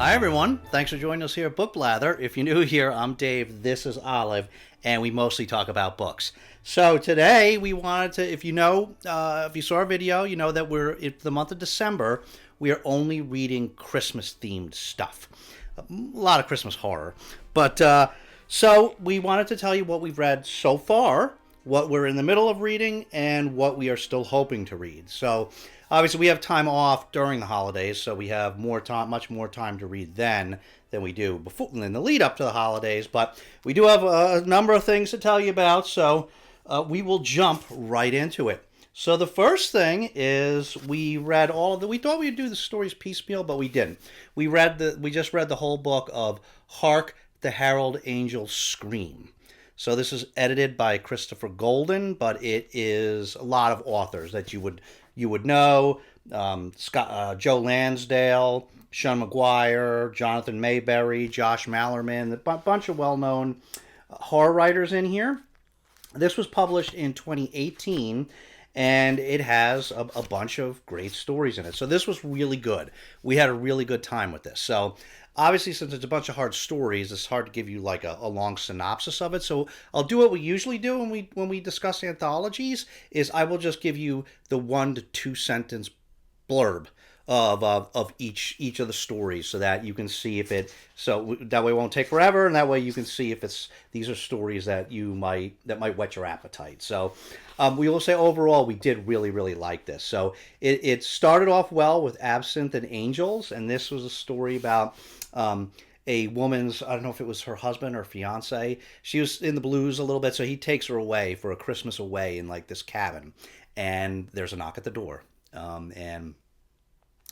Hi, everyone. Thanks for joining us here at Book Blather. If you're new here, I'm Dave. This is Olive, and we mostly talk about books. So today we wanted to, if you saw our video, you know that it's the month of December. We are only reading Christmas-themed stuff. A lot of Christmas horror. But so we wanted to tell you what we've read so far, what we're in the middle of reading, and what we are still hoping to read. So obviously we have time off during the holidays, so we have more time, much more time to read then than we do before in the lead up to the holidays. But we do have a number of things to tell you about, so we will jump right into it. So the first thing is we read all of the. We thought we'd do the stories piecemeal, but we didn't. We just read the whole book of Hark the Herald Angels Scream. So this is edited by Christopher Golden, but it is a lot of authors that you would know. Joe Lansdale, Sean McGuire, Jonathan Mayberry, Josh Mallerman, a bunch of well-known horror writers in here. This was published in 2018, and it has a bunch of great stories in it. So this was really good. We had a really good time with this. So obviously, since it's a bunch of hard stories, it's hard to give you like a long synopsis of it. So I'll do what we usually do when we discuss anthologies, is I will just give you the 1 to 2 sentence blurb of each of the stories, so that you can see if it, so that way it won't take forever, and that way you can see if these are stories that might whet your appetite. So we will say overall we did really, really like this. So it started off well with Absinthe and Angels, and this was a story about a woman's, I don't know if it was her husband or fiance. She was in the blues a little bit, so he takes her away for a Christmas away in like this cabin, and there's a knock at the door, and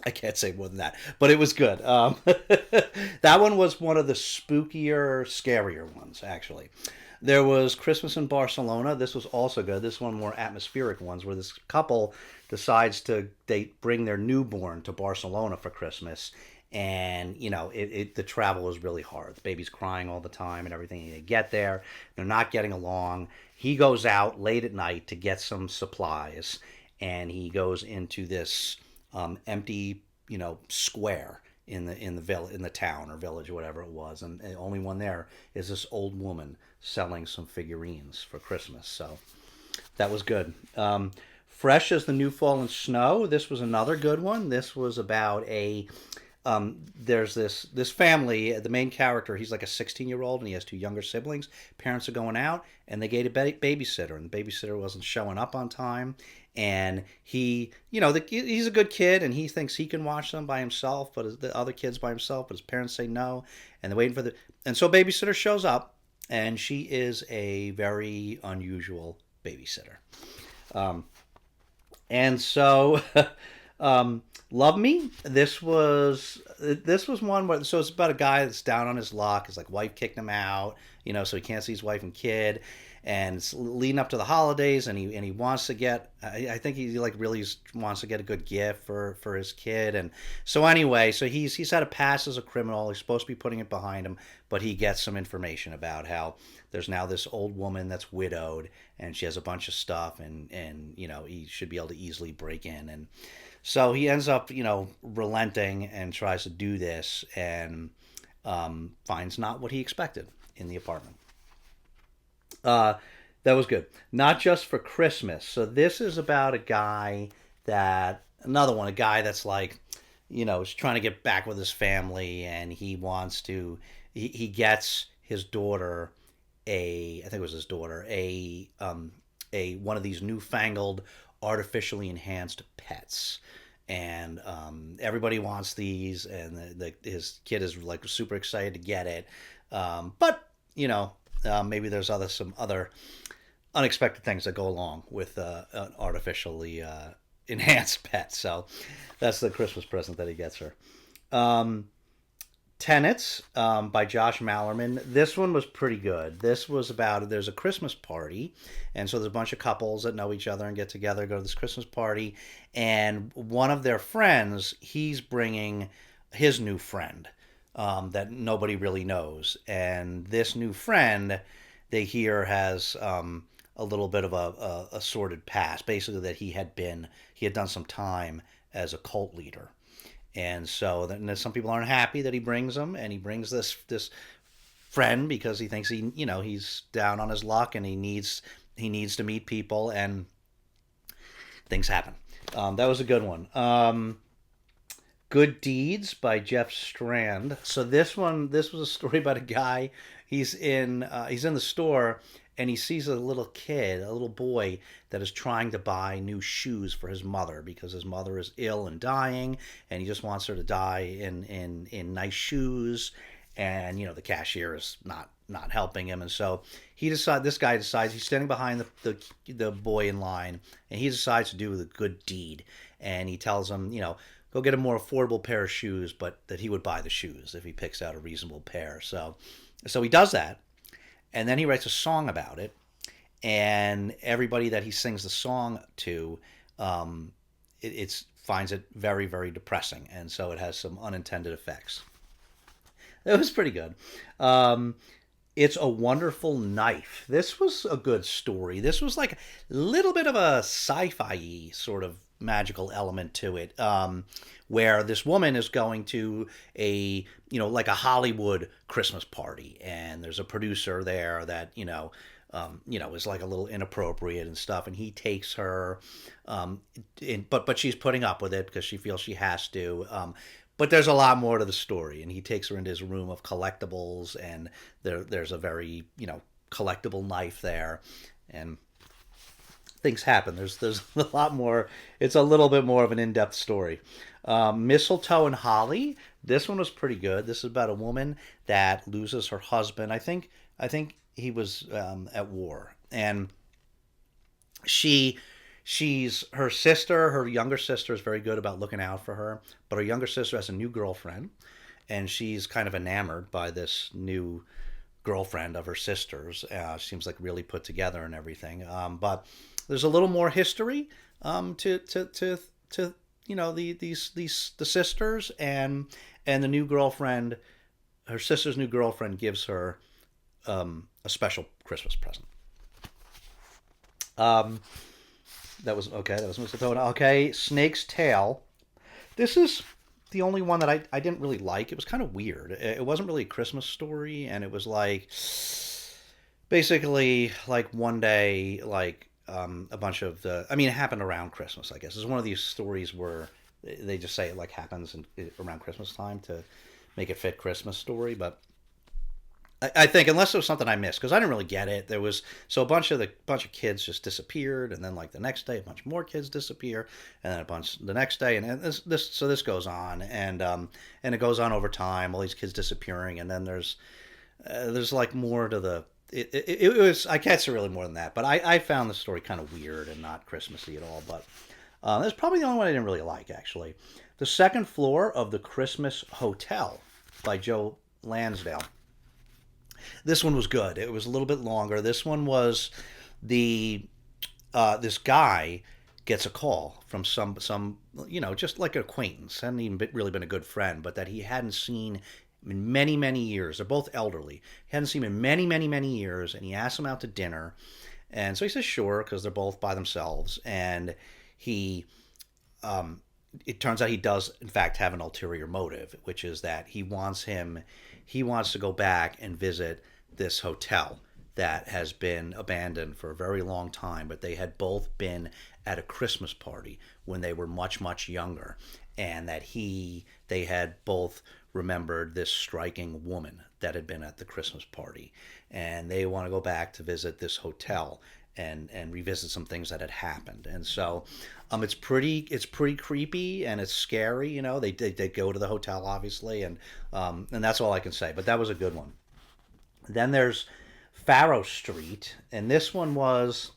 I can't say more than that, but it was good. That one was one of the spookier, scarier ones, actually. There was Christmas in Barcelona. This was also good. This one more atmospheric ones, where this couple decides they bring their newborn to Barcelona for Christmas, and the travel is really hard. The baby's crying all the time and everything. They get there, they're not getting along. He goes out late at night to get some supplies, and he goes into this empty, square in the town or village or whatever it was, and the only one there is this old woman selling some figurines for Christmas. So that was good. Fresh as the New Fallen Snow. This was another good one. This was about there's this family. The main character, he's like a 16-year-old, and he has 2 younger siblings. Parents are going out, and they get a babysitter, and the babysitter wasn't showing up on time. And he's a good kid, and he thinks he can watch them by himself, but the other kids by himself. But his parents say no, and they're waiting and so babysitter shows up, and she is a very unusual babysitter. And so. Love Me. This was one where, so it's about a guy that's down on his luck. His wife kicked him out, so he can't see his wife and kid, and it's leading up to the holidays, and he wants to get, I think he really wants to get a good gift for his kid. And so anyway, so he's had a past as a criminal. He's supposed to be putting it behind him, but he gets some information about how there's now this old woman that's widowed, and she has a bunch of stuff, and he should be able to easily break in. And so he ends up, relenting and tries to do this, and finds not what he expected in the apartment. That was good. Not Just for Christmas. So this is about a guy a guy that's is trying to get back with his family, and he wants to, he gets his daughter I think it was his daughter, one of these newfangled artificially enhanced pets, and everybody wants these, and his kid is super excited to get it, but maybe there's some other unexpected things that go along with an artificially enhanced pet. So that's the Christmas present that he gets her. Tenets by Josh Mallerman. This one was pretty good. This was about, there's a Christmas party, and so there's a bunch of couples that know each other and get together, go to this Christmas party, and one of their friends, he's bringing his new friend that nobody really knows, and this new friend, they hear, has a little bit of a sordid past, basically that he had done some time as a cult leader. And so then some people aren't happy that he brings them, and he brings this friend because he thinks he's down on his luck and he needs to meet people, and things happen. That was a good one. Good Deeds by Jeff Strand. So this was a story about a guy. He's in the store, and he sees a little kid, a little boy that is trying to buy new shoes for his mother because his mother is ill and dying, and he just wants her to die in nice shoes. And the cashier is not helping him, and so this guy decides he's standing behind the boy in line, and he decides to do the good deed, and he tells him, go get a more affordable pair of shoes, but that he would buy the shoes if he picks out a reasonable pair. So he does that, and then he writes a song about it, and everybody that he sings the song to, it's finds it very, very depressing, and so it has some unintended effects. It was pretty good. Um, it's a Wonderful Knife. This was a good story. This was like a little bit of a sci-fi sort of magical element to it, where this woman is going to like a Hollywood Christmas party, and there's a producer there that is like a little inappropriate and stuff, and he takes her, but she's putting up with it because she feels she has to. But there's a lot more to the story, and he takes her into his room of collectibles, and there's a very collectible knife there, and things happen. There's a lot more. It's a little bit more of an in-depth story. Mistletoe and Holly. This one was pretty good. This is about a woman that loses her husband. I think he was at war, and she she's her younger sister is very good about looking out for her, but her younger sister has a new girlfriend, and she's kind of enamored by this new girlfriend of her sister's. Seems like really put together and everything. But there's a little more history to the sisters, and the new girlfriend. Her sister's new girlfriend gives her a special Christmas present. Um, that was okay. That was Mr. Toad. Okay, Snake's Tail. This is the only one that I didn't really like. It was kind of weird. It wasn't really a Christmas story, and it was like basically like one day, like a bunch of it happened around Christmas, I guess. It's one of these stories where they just say it like happens around Christmas time to make it fit Christmas story, but I think unless there was something I missed, because I didn't really get it. There was so a bunch of kids just disappeared, and then like the next day a bunch more kids disappear, and then a bunch the next day, and this goes on, and it goes on over time. All these kids disappearing, and then there's like more to the. It was I can't say really more than that, but I found the story kind of weird and not Christmassy at all. But that's probably the only one I didn't really like, actually. The Second Floor of the Christmas Hotel by Joe Lansdale. This one was good. It was a little bit longer. This one was the this guy gets a call from some just like an acquaintance, hadn't even really been a good friend, but that he hadn't seen in many, many years. They're both elderly. He hadn't seen him in many, many, many years, and he asked him out to dinner, and so he says sure because they're both by themselves, and he it turns out he does in fact have an ulterior motive, which is that he wants to go back and visit this hotel that has been abandoned for a very long time, but they had both been at a Christmas party when they were much, much younger, and that they had both remembered this striking woman that had been at the Christmas party, and they want to go back to visit this hotel and revisit some things that had happened. And so it's pretty creepy and it's scary. They go to the hotel obviously, and that's all I can say. But that was a good one. Then there's Farrow Street, and this one was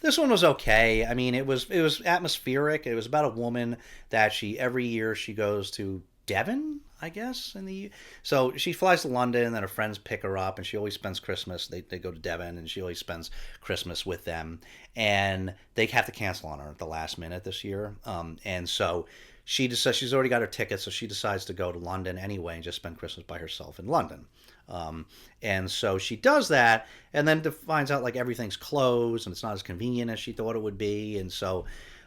okay. I mean, it was atmospheric. It was about a woman that every year she goes to Devon, I guess, so she flies to London, and then her friends pick her up, and she always spends Christmas. They go to Devon, and she always spends Christmas with them, and they have to cancel on her at the last minute this year. And so she decides she's already got her ticket, so she decides to go to London anyway and just spend Christmas by herself in London. And so she does that, and then finds out like everything's closed and it's not as convenient as she thought it would be, and so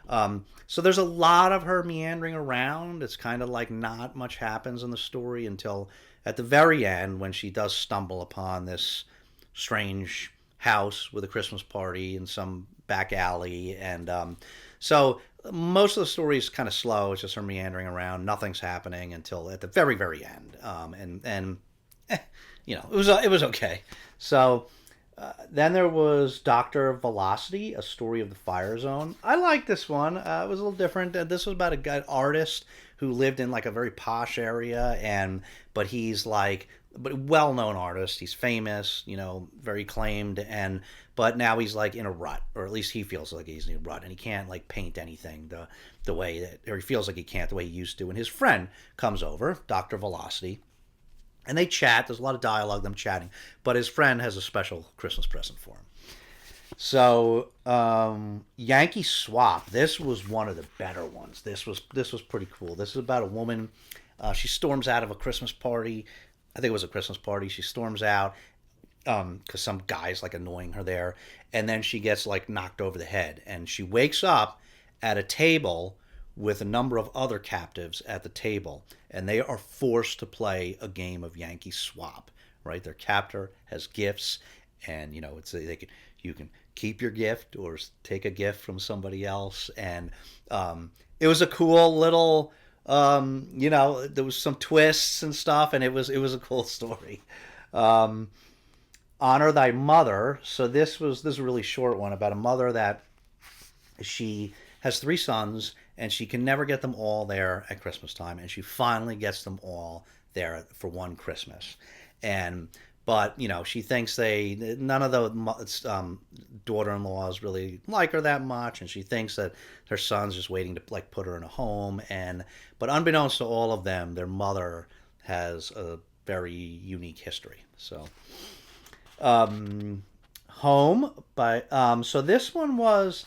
So there's a lot of her meandering around. It's kind of like not much happens in the story until at the very end when she does stumble upon this strange house with a Christmas party in some back alley. And so most of the story is kind of slow. It's just her meandering around. Nothing's happening until at the very, very end. It was okay. So then there was Dr. Velocity, A Story of the Fire Zone. I like this one. It was a little different. This was about a guy, artist who lived in like a very posh area, but he's like, but well-known artist. He's famous, very claimed, but now he's like in a rut, or at least he feels like he's in a rut, and he can't like paint anything the way that, or he feels like he can't the way he used to. And his friend comes over, Dr. Velocity, and they chat. There's a lot of dialogue, them chatting. But his friend has a special Christmas present for him. So Yankee Swap. This was one of the better ones. This was pretty cool. This is about a woman. She storms out of a Christmas party. I think it was a Christmas party. She storms out because some guy's like annoying her there, and then she gets like knocked over the head, and she wakes up at a table with a number of other captives at the table, and they are forced to play a game of Yankee Swap. Right, their captor has gifts, and you can keep your gift or take a gift from somebody else, and it was a cool little. There was some twists and stuff, and it was a cool story. Honor Thy Mother. So this is a really short one about a mother that she has 3 sons, and she can never get them all there at Christmas time, and she finally gets them all there for one Christmas. But she thinks none of the daughter-in-laws really like her that much, and she thinks that her son's just waiting to like put her in a home. But unbeknownst to all of them, their mother has a very unique history. So, Home by so this one was.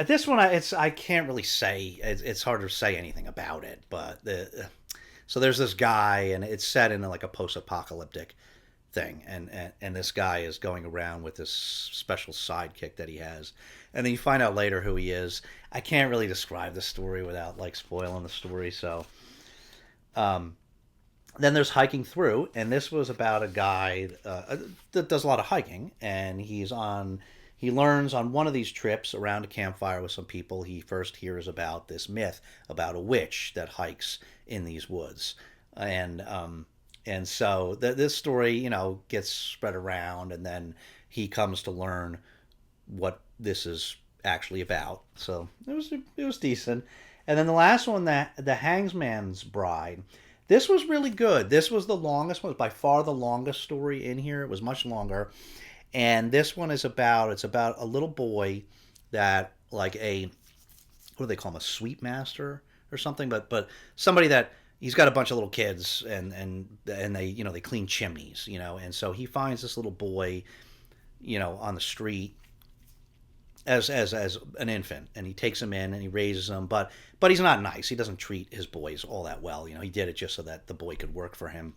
This one, I can't really say. It's hard to say anything about it. But so there's this guy, and it's set in like a post-apocalyptic thing, and this guy is going around with this special sidekick that he has, and then you find out later who he is. I can't really describe the story without like spoiling the story. So, then there's Hiking Through, and this was about a guy that does a lot of hiking, and he learns on one of these trips around a campfire with some people, he first hears about this myth about a witch that hikes in these woods. And so this story, gets spread around, and then he comes to learn what this is actually about. So it was decent. And then the last one, The Hangman's Bride. This was really good. This was the longest one, by far the longest story in here. It was much longer. And this one is about a little boy that like what do they call him, a sweep master or something, but somebody that he's got a bunch of little kids, and they they clean chimneys, and so he finds this little boy on the street as an infant, and he takes him in and he raises him, but he's not nice. He doesn't treat his boys all that well. He did it just so that the boy could work for him,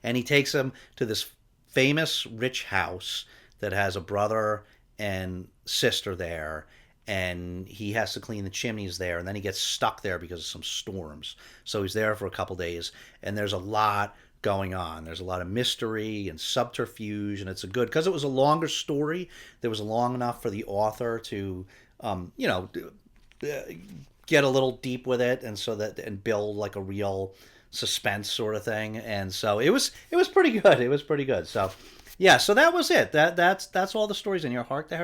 and he takes him to this famous rich house that has a brother and sister there, and he has to clean the chimneys there, and then he gets stuck there because of some storms. So he's there for a couple days, and there's a lot going on. There's a lot of mystery and subterfuge, and it's because it was a longer story. There was long enough for the author to get a little deep with it, and build like a real suspense sort of thing. And so it was pretty good. It was pretty good. So yeah, so that was it. That's all the stories in here. Hark the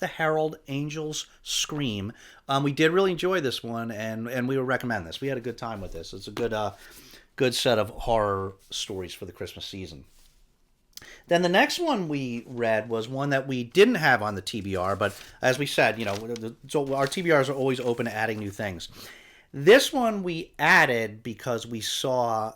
Herald Angels Scream. We did really enjoy this one, and we would recommend this. We had a good time with this. It's a good set of horror stories for the Christmas season. Then the next one we read was one that we didn't have on the TBR, but as we said, so our TBRs are always open to adding new things. This one we added because we saw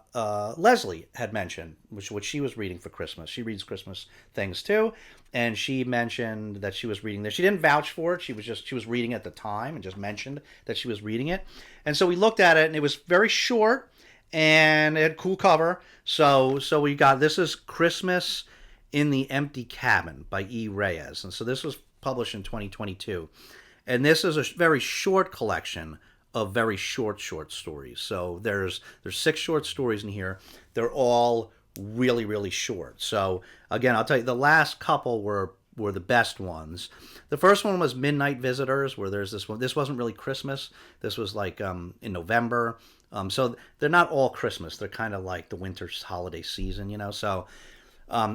Leslie had mentioned, which she was reading for Christmas. She reads Christmas things too, and she mentioned that she was reading this. She didn't vouch for it. She was reading it at the time and just mentioned that she was reading it. And so we looked at it, and it was very short, and it had a cool cover. So we got, this is Christmas in the Empty Cabin by E. Reyes, and so this was published in 2022. And this is a very short collection of very short stories. So there's 6 short stories in here. They're all really short. So again, I'll tell you, the last couple were the best ones. The first one was Midnight Visitors, where there's this one. This wasn't really Christmas. This was like in November. So they're not all Christmas. They're kind of like the winter holiday season, you know. So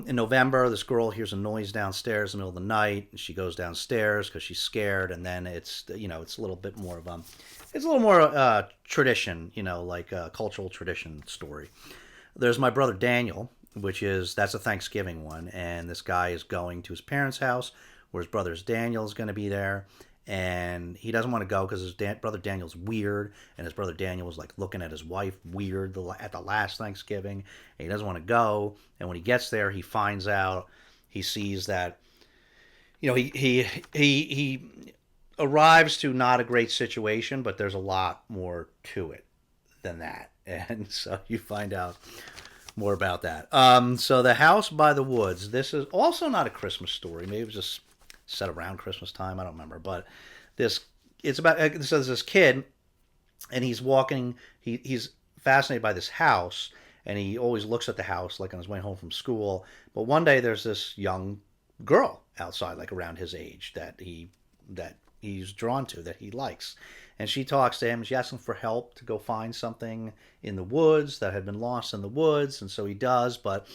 in November, this girl hears a noise downstairs in the middle of the night, and she goes downstairs because she's scared. And then it's it's a little bit more of it's a little more tradition, like a cultural tradition story. There's My Brother Daniel, that's a Thanksgiving one, and this guy is going to his parents' house where his brother's Daniel is going to be there, and he doesn't want to go because his brother Daniel's weird, and his brother Daniel was like looking at his wife weird at the last Thanksgiving, and he doesn't want to go. And when he gets there, he finds out, he sees that, he arrives to not a great situation, but there's a lot more to it than that, and so you find out more about that. So The House by the Woods. This is also not a Christmas story. Maybe it was just set around Christmas time. I don't remember. But it's about, so there's this kid, and he's walking. He's fascinated by this house, and he always looks at the house like on his way home from school. But one day there's this young girl outside, like around his age, that he's drawn to, that he likes. And she talks to him. She asks him for help to go find something in the woods that had been lost in the woods. And so he does. But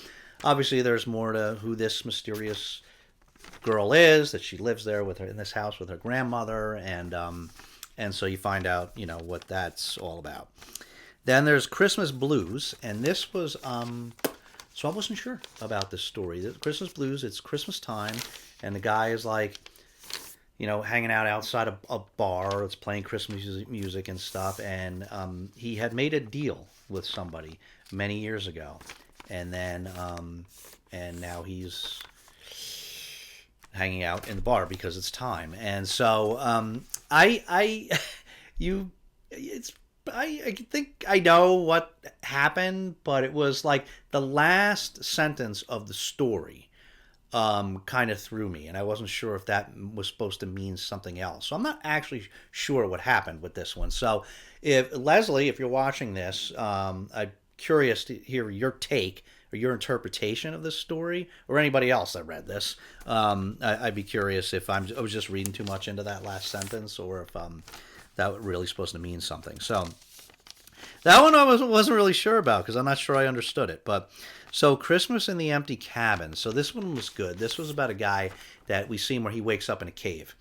obviously there's more to who this mysterious girl is, that she lives there with her in this house with her grandmother. And so you find out, what that's all about. Then there's Christmas Blues. And this was, so I wasn't sure about this story. Christmas Blues, it's Christmas time. And the guy is like, hanging out outside a bar. It's playing Christmas music and stuff. And he had made a deal with somebody many years ago. And then, and now he's hanging out in the bar because it's time. And so, I think I know what happened, but it was like the last sentence of the story kind of threw me, and I wasn't sure if that was supposed to mean something else. So I'm not actually sure what happened with this one. So if Leslie, if you're watching this, I'm curious to hear your take or your interpretation of this story, or anybody else that read this. I'd be curious if I was just reading too much into that last sentence, or if that was really supposed to mean something. So that one I wasn't really sure about, because I'm not sure I understood it. But so Christmas in the Empty Cabin. So this one was good. This was about a guy that we see where he wakes up in a cave.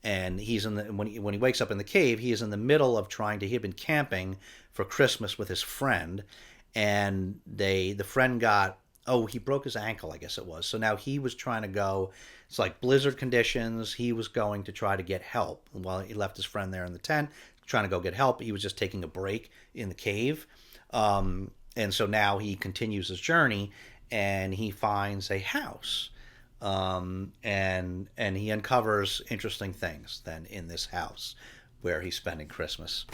And he's when he wakes up in the cave, he is in the middle of he had been camping for Christmas with his friend. And the friend he broke his ankle, I guess it was. So now he was trying to go, it's like blizzard conditions. He was going to try to get help while he left his friend there in the tent, trying to go get help. He was just taking a break in the cave. And so now he continues his journey, and he finds a house. And he uncovers interesting things then in this house where he's spending Christmas.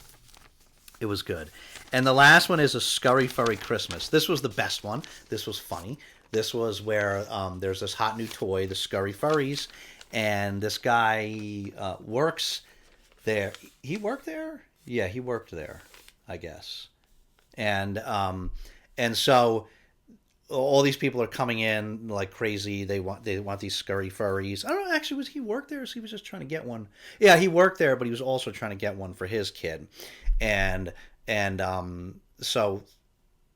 It was good. And the last one is A Scurry Furry Christmas. This was the best one. This was funny. This was where there's this hot new toy, the Scurry Furries, and this guy works there. He worked there? Yeah, he worked there, I guess. And so all these people are coming in like crazy. They want these Scurry Furries. I don't know, actually, was he worked there, or he was just trying to get one? Yeah, he worked there, but he was also trying to get one for his kid. And so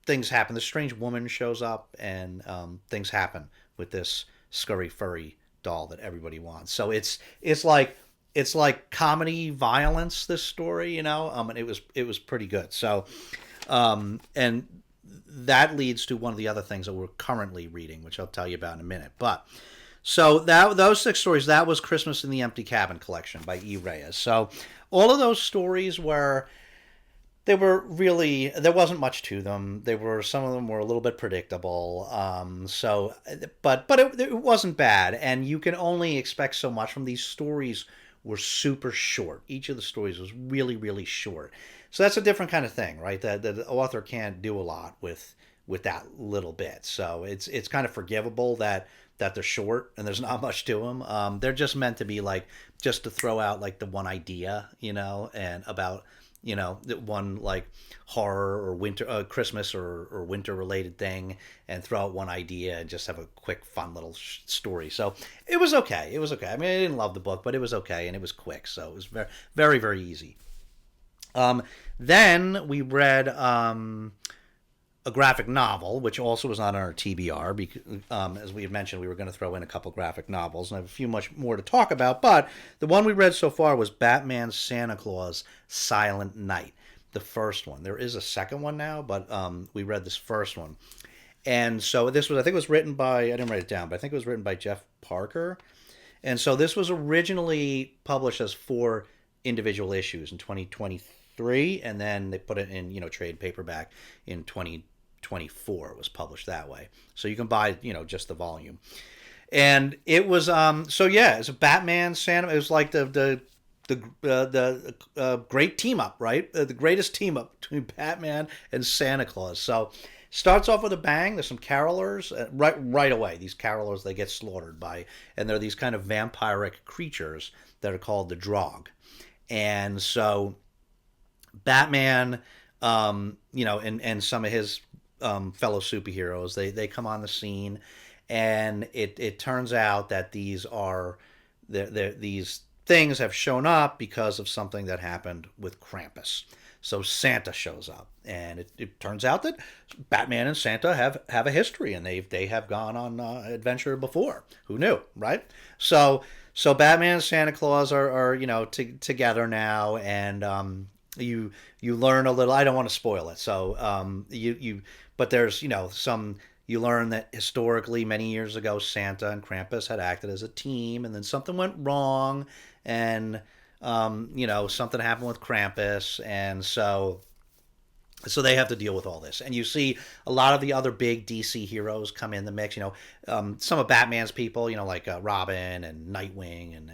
things happen. This strange woman shows up, and things happen with this Scurry Furry doll that everybody wants. So it's like comedy violence, this story, and it was pretty good. So and that leads to one of the other things that we're currently reading, which I'll tell you about in a minute. But so those 6 stories, that was Christmas in the Empty Cabin collection by E. Reyes. So all of those stories there wasn't much to them. Some of them were a little bit predictable. But it wasn't bad, and you can only expect so much from these stories. Were super short. Each of the stories was really, really short. So that's a different kind of thing, right? That the author can't do a lot with that little bit. So it's kind of forgivable that that they're short and there's not much to them. They're just meant to be like just to throw out like the one idea, and about one like horror or winter, Christmas or winter related thing, and throw out one idea and just have a quick, fun little story. So it was okay. It was okay. I mean, I didn't love the book, but it was okay, and it was quick, so it was very, very, very easy. Then we read a graphic novel, which also was not on our TBR, because, as we had mentioned, we were going to throw in a couple graphic novels, and I have a few much more to talk about, but the one we read so far was Batman Santa Claus Silent Night, the first one. There is a second one now, but we read this first one. And so this was, I think it was written by, I didn't write it down, but I think it was written by Jeff Parker. And so this was originally published as 4 individual issues in 2023, and then they put it in, trade paperback in 2024. It was published that way. So you can buy, just the volume. And it was, it's a Batman Santa. It was like the great team up, right? The greatest team up between Batman and Santa Claus. So starts off with a bang. There's some carolers right away. These carolers, they get slaughtered by, and they're these kind of vampiric creatures that are called the Drog. And so Batman, and some of his fellow superheroes, they come on the scene, and it turns out that these things have shown up because of something that happened with Krampus. So Santa shows up, and it turns out that Batman and Santa have a history, and they have gone on adventure before. Who knew, right? So Batman and Santa Claus are together now, and you learn a little. I don't want to spoil it, so but there's you learn that historically many years ago Santa and Krampus had acted as a team, and then something went wrong, and something happened with Krampus, and so they have to deal with all this. And you see a lot of the other big DC heroes come in the mix. Some of Batman's people, like Robin and Nightwing and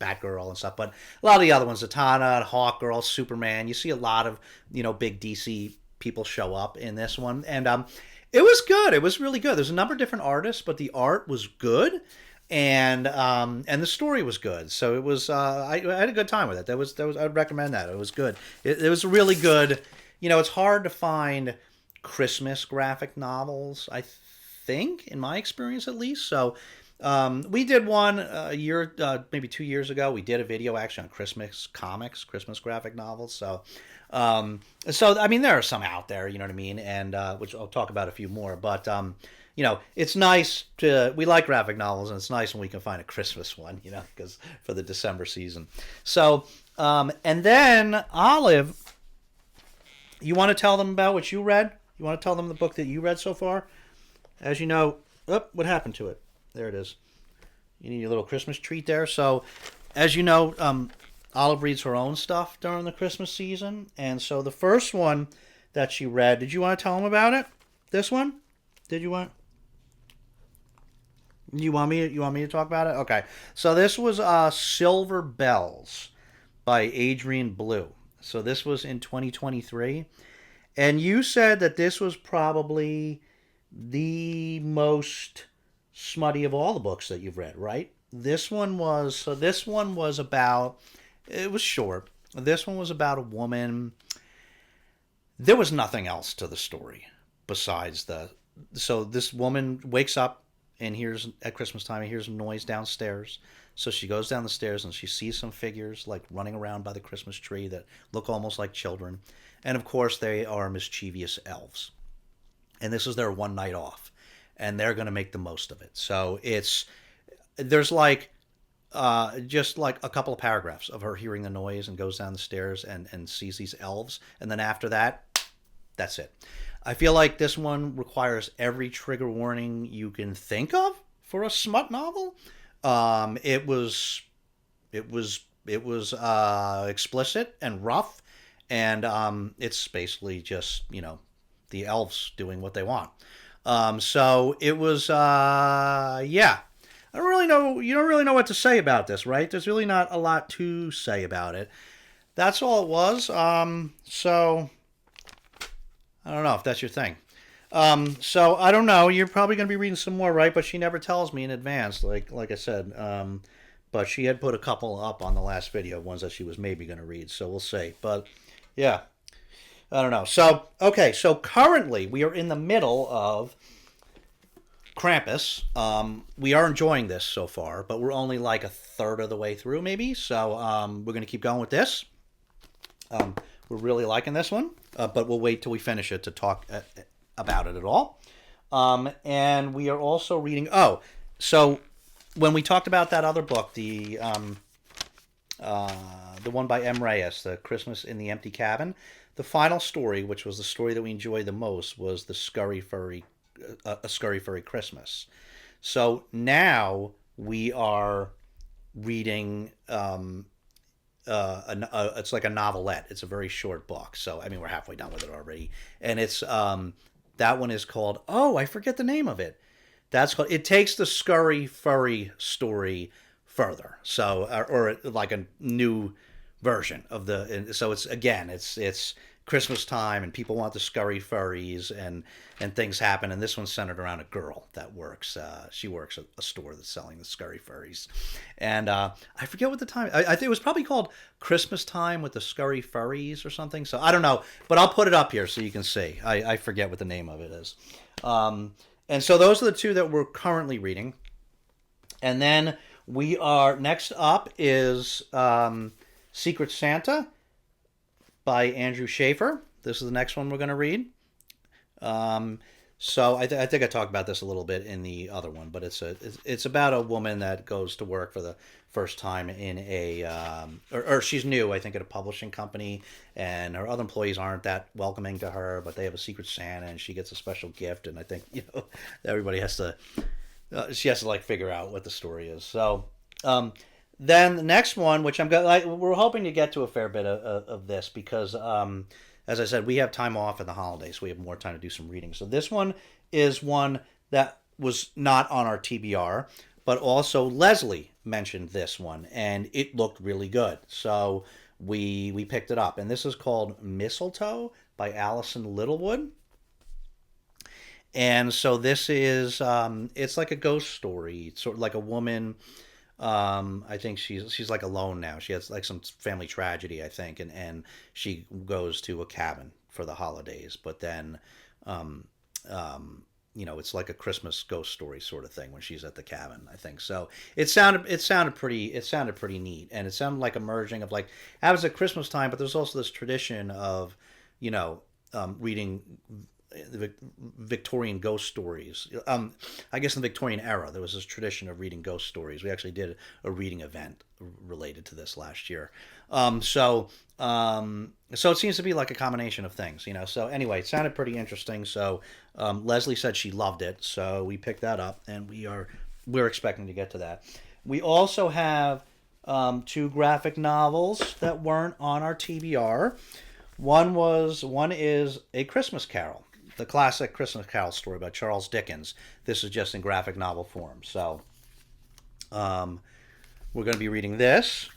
Batgirl and stuff. But a lot of the other ones, Zatanna, Hawkgirl, Superman. You see a lot of big DC people show up in this one, and it was good. It was really good. There's a number of different artists, but the art was good. And the story was good, so it was. I had a good time with it. That was. I'd recommend that. It was good. It was really good. It's hard to find Christmas graphic novels, I think, in my experience at least. So we did one a year, maybe 2 years ago. We did a video actually on Christmas comics, Christmas graphic novels. So I mean, there are some out there. You know what I mean, and which I'll talk about a few more, but. It's nice we like graphic novels, and it's nice when we can find a Christmas one, because for the December season. So, and then Olive, you want to tell them about what you read? You want to tell them the book that you read so far? As you know, what happened to it? There it is. You need your little Christmas treat there. So, as you know, Olive reads her own stuff during the Christmas season, and so the first one that she read, did you want to tell them about it? This one? Did you want? You want me to talk about it? Okay. So this was Silver Bells by Adrian Blue. So this was in 2023. And you said that this was probably the most smutty of all the books that you've read, right? This one was about, it was short. This one was about a woman. There was nothing else to the story besides so this woman wakes up and hears at Christmas time, hears a noise downstairs. So she goes down the stairs and she sees some figures like running around by the Christmas tree that look almost like children. And of course they are mischievous elves. And this is their one night off. And they're going to make the most of it. So there's like just like a couple of paragraphs of her hearing the noise and goes down the stairs and sees these elves. And then after that, that's it. I feel like this one requires every trigger warning you can think of for a smut novel. It was explicit and rough, and it's basically just the elves doing what they want. So it was yeah. I don't really know. You don't really know what to say about this, right? There's really not a lot to say about it. That's all it was. So. I don't know if that's your thing. So I don't know. You're probably going to be reading some more, right? But she never tells me in advance, like I said. But she had put a couple up on the last video, ones that she was maybe going to read. So we'll see. But yeah, I don't know. So okay, so currently we are in the middle of Krampus. We are enjoying this so far, but we're only like a third of the way through, maybe. So we're going to keep going with this. Um, we're really liking this one, but we'll wait till we finish it to talk about it at all. And we are also reading. Oh, so when we talked about that other book, the one by M. Reyes, The Christmas in the Empty Cabin, the final story, which was the story that we enjoyed the most, was the A Scurry Furry Christmas. So now we are reading. It's like a novelette. It's a very short book. So I mean, we're halfway done with it already, and it's that one is called. Oh, I forget the name of it. That's called. It takes the Scurry Furry story further. So or like a new version of the. So it's again, it's Christmas time and people want the scurry furries and things happen. And this one's centered around a girl that works. She works at a store that's selling the scurry furries, and I forget what the time. I think it was probably called Christmas Time with the Scurry Furries or something. So I don't know, but I'll put it up here so you can see. I forget what the name of it is. And so those are the two that we're currently reading, and then we are next up is Secret Santa by Andrew Schaefer. This is the next one we're going to read. So I think I talked about this a little bit in the other one, but it's about a woman that goes to work for the first time in or she's new, I think, at a publishing company, and her other employees aren't that welcoming to her, but they have a secret Santa, and she gets a special gift, and I think everybody has to she has to like figure out what the story is. So then the next one, which we're hoping to get to a fair bit of this because, as I said, we have time off in the holidays, so we have more time to do some reading. So this one is one that was not on our TBR, but also Leslie mentioned this one, and it looked really good. So we picked it up, and this is called Mistletoe by Alison Littlewood. And so this is it's like a ghost story. It's sort of like a woman. I think she's like alone now. She has like some family tragedy, I think, and she goes to a cabin for the holidays. But then, it's like a Christmas ghost story sort of thing when she's at the cabin, I think. So it sounded pretty neat, and it sounded like a merging of like it was at Christmas time, but there's also this tradition of, reading the Victorian ghost stories. I guess in the Victorian era, there was this tradition of reading ghost stories. We actually did a reading event related to this last year. So it seems to be like a combination of things, So anyway, it sounded pretty interesting. So Leslie said she loved it, so we picked that up, and we're expecting to get to that. We also have two graphic novels that weren't on our TBR. One is A Christmas Carol, the classic Christmas Carol story by Charles Dickens. This is just in graphic novel form. So we're going to be reading this.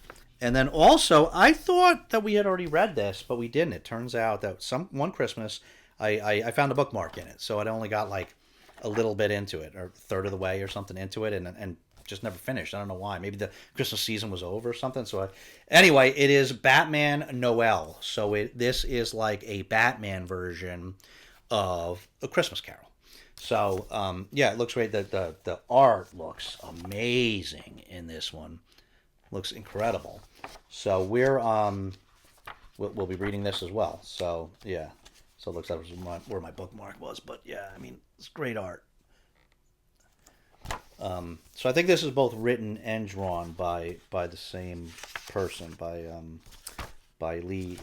And then also, I thought that we had already read this, but we didn't. It turns out that one Christmas, I found a bookmark in it. So I only got like a little bit into it, or a third of the way or something into it, and just never finished. I don't know why. Maybe the Christmas season was over or something. So anyway, it is Batman Noel. So this is like a Batman version of A Christmas Carol. So it looks great. The art looks amazing in this one. Looks incredible. So we'll be reading this as well. So yeah. So it looks like where my bookmark was, but yeah, I mean, it's great art. So I think this is both written and drawn by the same person, by Lee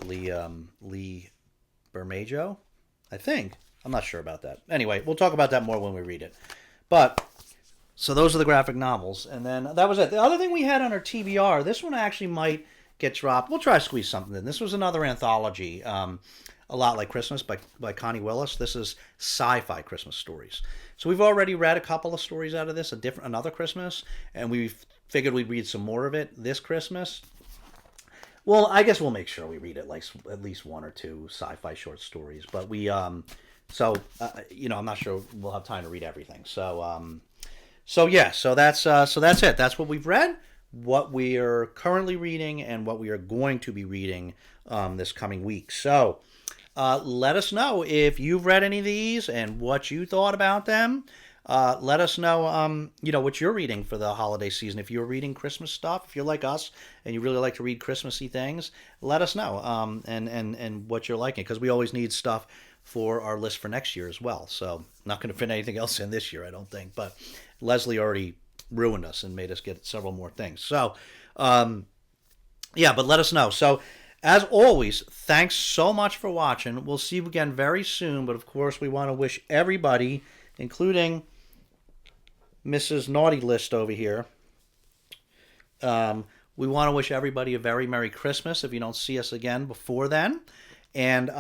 Bermejo, I think. I'm not sure about that. Anyway, we'll talk about that more when we read it. But so those are the graphic novels, and then that was it. The other thing we had on our TBR, this one actually might get dropped. We'll try to squeeze something in. This was another anthology, A Lot Like Christmas by Connie Willis. This is sci-fi Christmas stories. So we've already read a couple of stories out of this, another Christmas, and we figured we'd read some more of it this Christmas. Well, I guess we'll make sure we read at least one or two sci-fi short stories. But we So I'm not sure we'll have time to read everything. So yeah, so that's it. That's what we've read, what we are currently reading, and what we are going to be reading this coming week. So let us know if you've read any of these and what you thought about them. Let us know, what you're reading for the holiday season. If you're reading Christmas stuff, if you're like us and you really like to read Christmassy things, let us know, and what you're liking, because we always need stuff for our list for next year as well. So not going to fit anything else in this year, I don't think. But Leslie already ruined us and made us get several more things. So, yeah, but let us know. So, as always, thanks so much for watching. We'll see you again very soon. But of course, we want to wish everybody, including Mrs. Naughty List over here, we want to wish everybody a very Merry Christmas if you don't see us again before then. And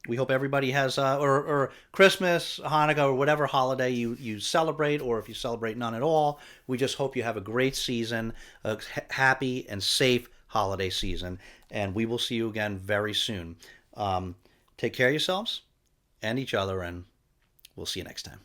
we hope everybody has, or Christmas, Hanukkah, or whatever holiday you celebrate, or if you celebrate none at all, we just hope you have a great season, a happy and safe holiday season. And we will see you again very soon. Take care of yourselves and each other, and we'll see you next time.